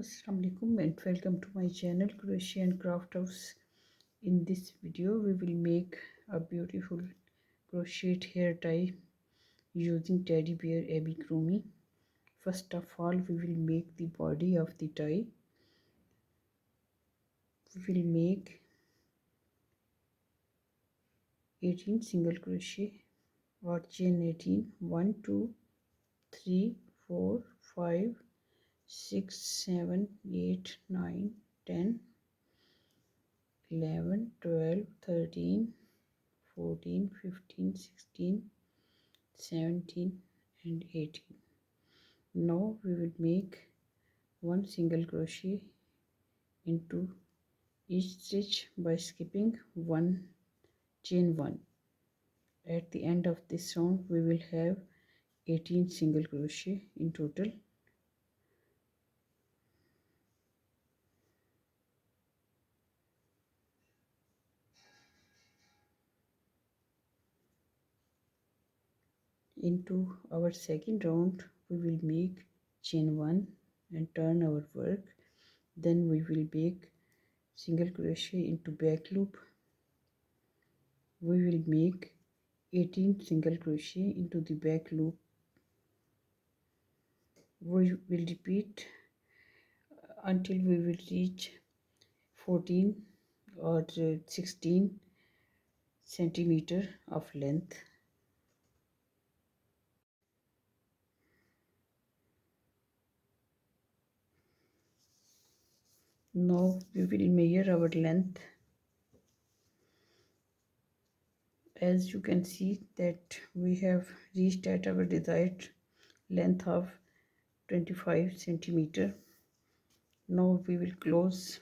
Assalamualaikum and welcome to my channel Crochet and Craft House. In this video we will make a beautiful crochet hair tie using teddy bear amigurumi. First of all we will make the body of the tie. We will make 18 single crochet or chain 18. 1 2 3 4 5 6 7 8 9 10 11 12 13 14 15 16 17 and 18. Now we will make one single crochet into each stitch by skipping one chain 1. At the end of this round we will have 18 single crochet in total. Into our second round we will make chain 1 and turn our work. Then we will make single crochet into back loop. We will make 18 single crochet into the back loop. We will repeat until we will reach 14 or 16 centimeter of length. Now we will measure our length. As you can see that we have reached at our desired length of 25 centimeter. Now we will close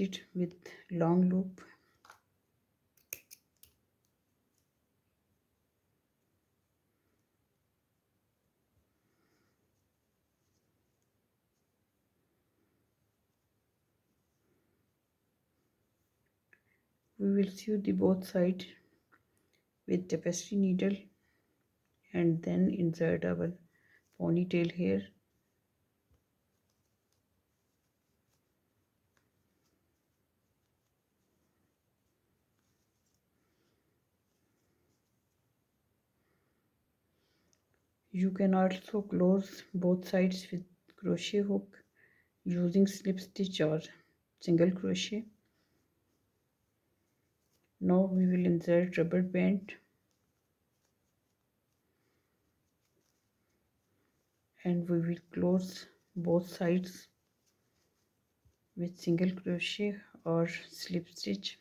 it with long loop. We will sew the both sides with tapestry needle and then insert our ponytail hair. You can also close both sides with crochet hook using slip stitch or single crochet. Now we will insert rubber band and we will close both sides with single crochet or slip stitch.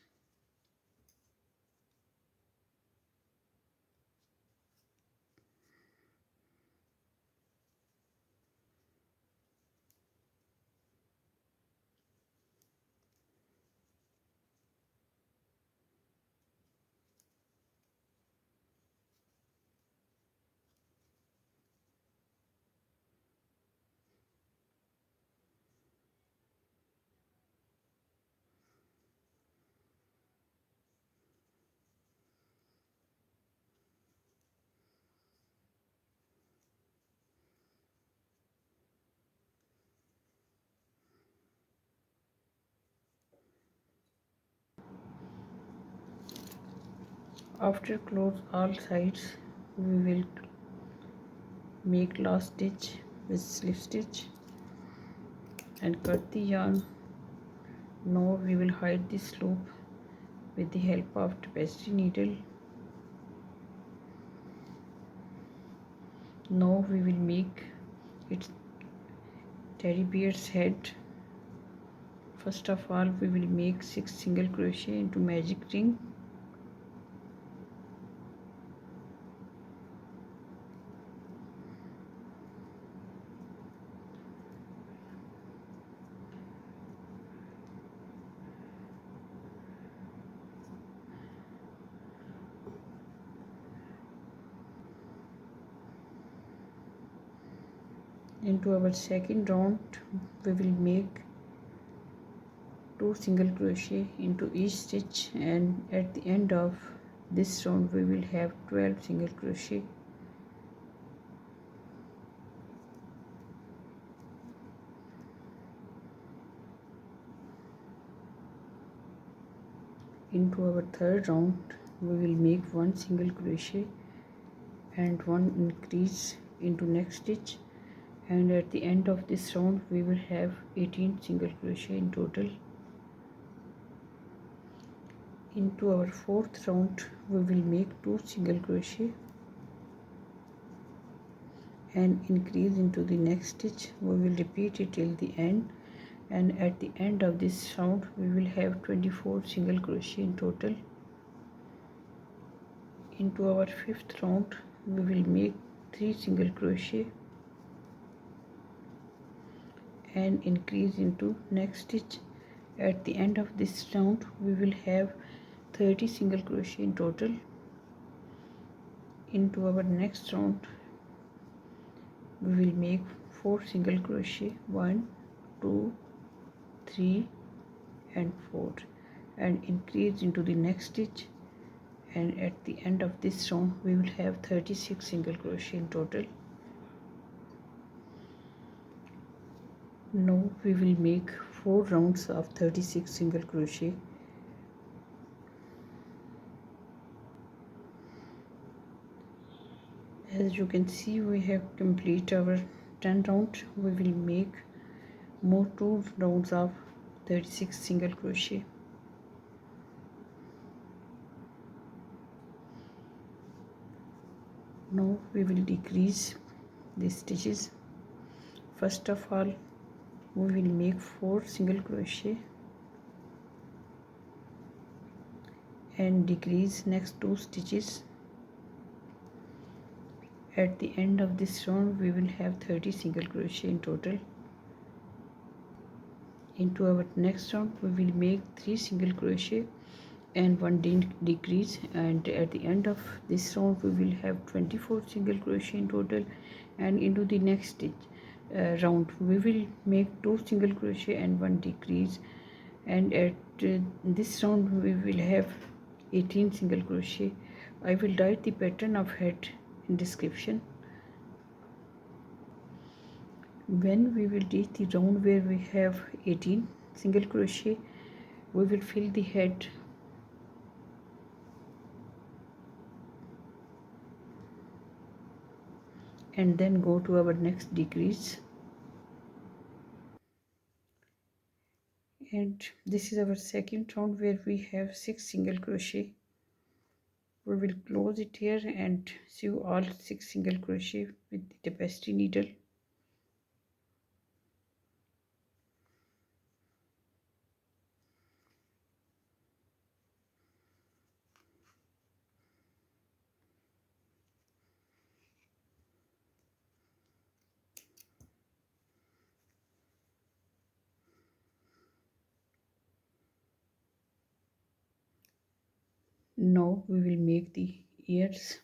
After close all sides, we will make last stitch with slip stitch and cut the yarn. Now we will hide this loop with the help of tapestry needle. Now we will make its teddy bear's head. First of all, we will make 6 single crochet into magic ring. Into our second round we will make 2 single crochet into each stitch, and at the end of this round we will have 12 single crochet. Into our third round we will make 1 single crochet and 1 increase into next stitch, and at the end of this round we will have 18 single crochet in total. Into our fourth round we will make 2 single crochet and increase into the next stitch. We will repeat it till the end, and at the end of this round we will have 24 single crochet in total. Into our fifth round we will make 3 single crochet and increase into next stitch. At the end of this round we will have 30 single crochet in total. Into our next round we will make 4 single crochet, 1 2 3 and 4, and increase into the next stitch, and at the end of this round we will have 36 single crochet in total. Now we will make 4 rounds of 36 single crochet. As you can see, we have complete our 10 rounds. We will make more 2 rounds of 36 single crochet. Now we will decrease the stitches. First of all, we will make 4 single crochet and decrease next 2 stitches. At the end of this round we will have 30 single crochet in total. Into our next round we will make 3 single crochet and 1 decrease, and at the end of this round we will have 24 single crochet in total. And into the next stitch round we will make 2 single crochet and 1 decrease, and at this round we will have 18 single crochet. I will write the pattern of head in description. When we will reach the round where we have 18 single crochet, we will fill the head and then go to our next decrease. And this is our second round where we have 6 single crochet. We will close it here and sew all 6 single crochet with the tapestry needle. Now we will make the ears.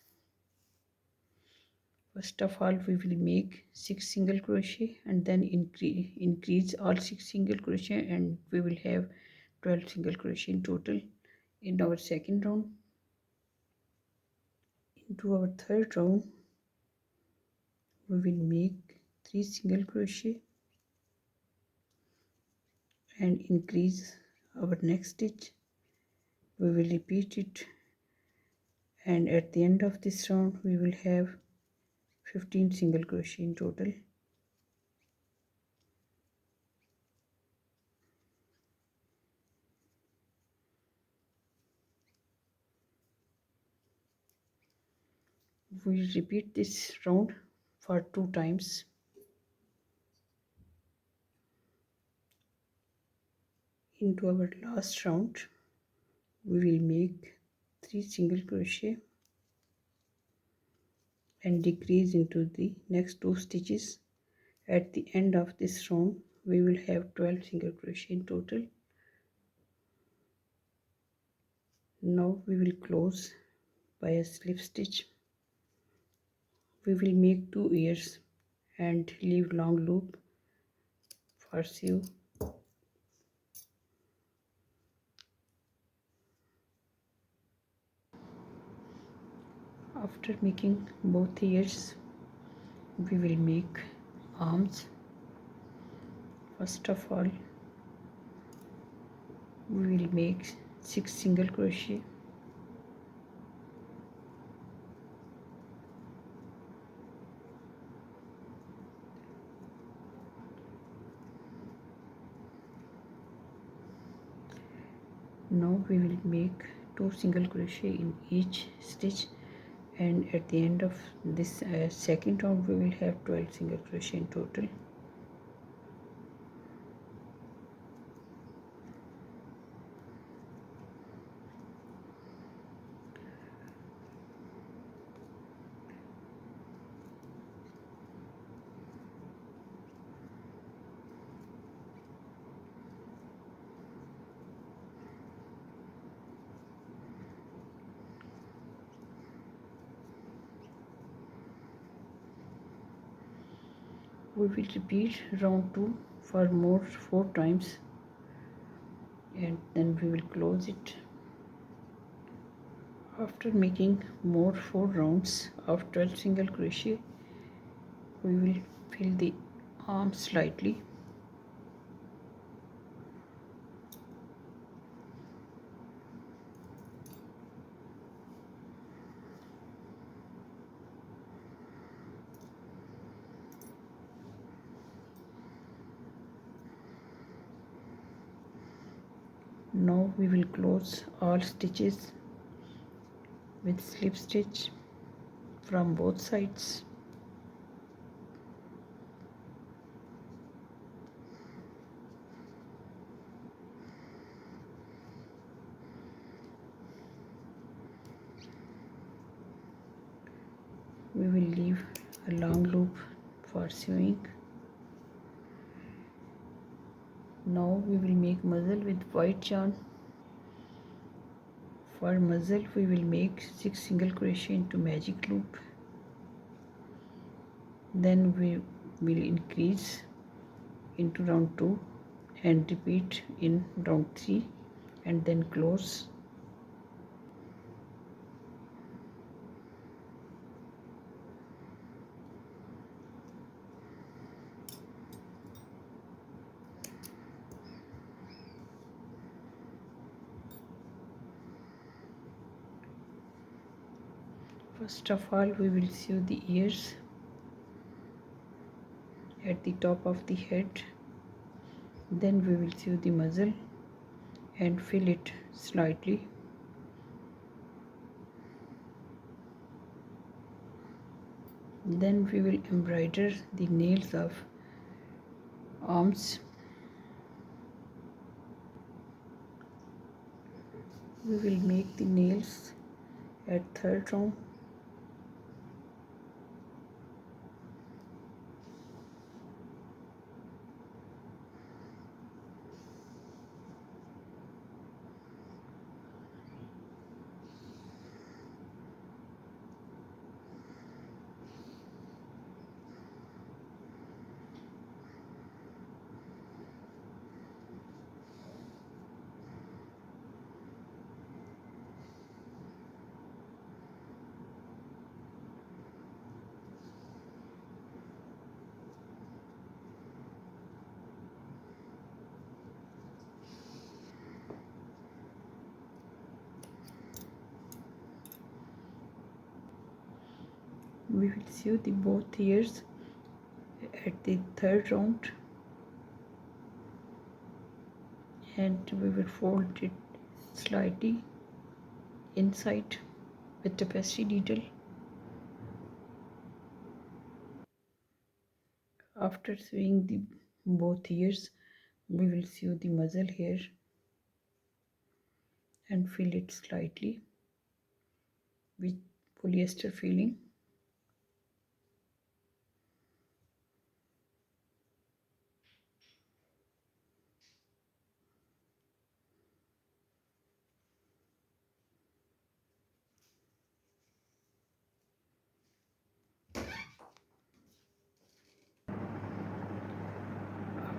First of all we will make 6 single crochet and then increase all 6 single crochet, and we will have 12 single crochet in total in our second round. Into our third round we will make 3 single crochet and increase our next stitch. We will repeat it, and at the end of this round we will have 15 single crochet in total. We repeat this round for 2 times. Into our last round we will make 3 single crochet and decrease into the next 2 stitches. At the end of this round we will have 12 single crochet in total. Now we will close by a slip stitch. We will make 2 ears and leave long loop for sew. After making both ears, we will make arms. First of all, we will make 6 single crochet. Now we will make 2 single crochet in each stitch, and at the end of this second round we will have 12 single crochet in total. We will repeat round 2 for more 4 times, and then we will close it. After making more 4 rounds of 12 single crochet, we will fill the arm slightly. Now we will close all stitches with slip stitch from both sides. We will leave a long loop for sewing. Now we will make muzzle with white yarn. For muzzle we will make 6 single crochet into magic loop. Then we will increase into round 2 and repeat in round 3 and then close. First of all, we will sew the ears at the top of the head. Then we will sew the muzzle and fill it slightly. Then we will embroider the nails of arms. We will make the nails at third round. We will sew the both ears at the third round, and we will fold it slightly inside with tapestry needle. After sewing the both ears, we will sew the muzzle here and fill it slightly with polyester filling.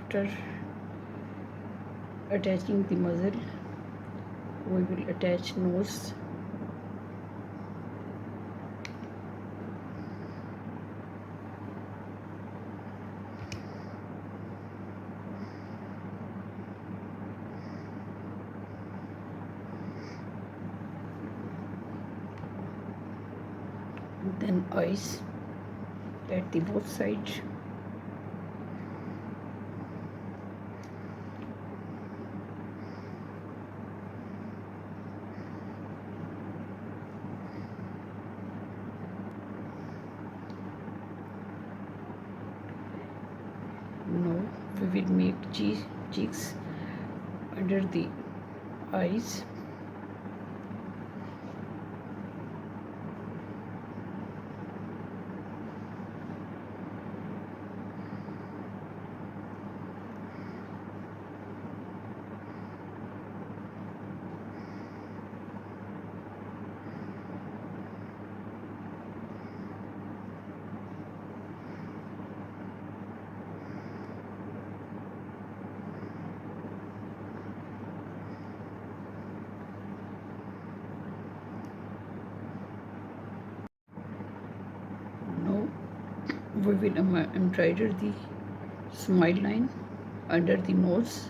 After attaching the muzzle, we will attach nose. then eyes at the both sides. Now we will make cheeks under the eyes. Now we will embroider the smile line under the nose.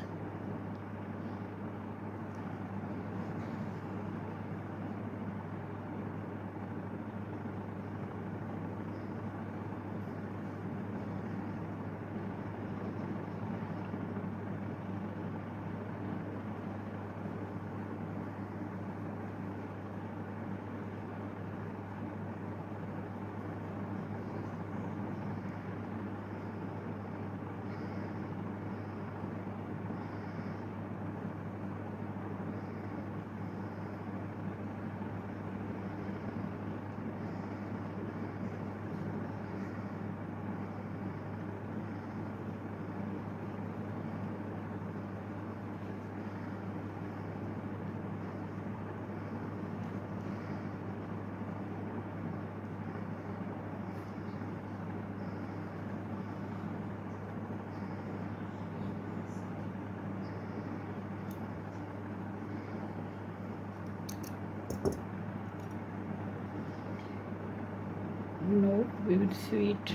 Now we will sew it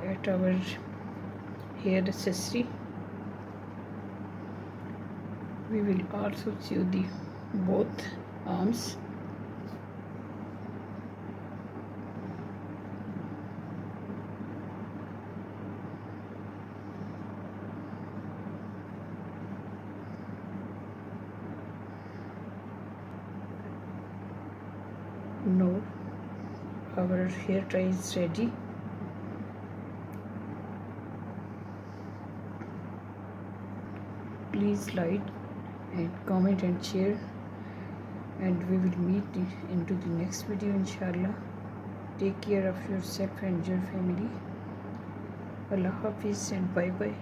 at our hair accessory. We will also sew the both arms. Now our hair tie is ready. Please like and comment and share, and we will meet into the next video, inshallah. Take care of yourself and your family. Allah Hafiz and bye bye.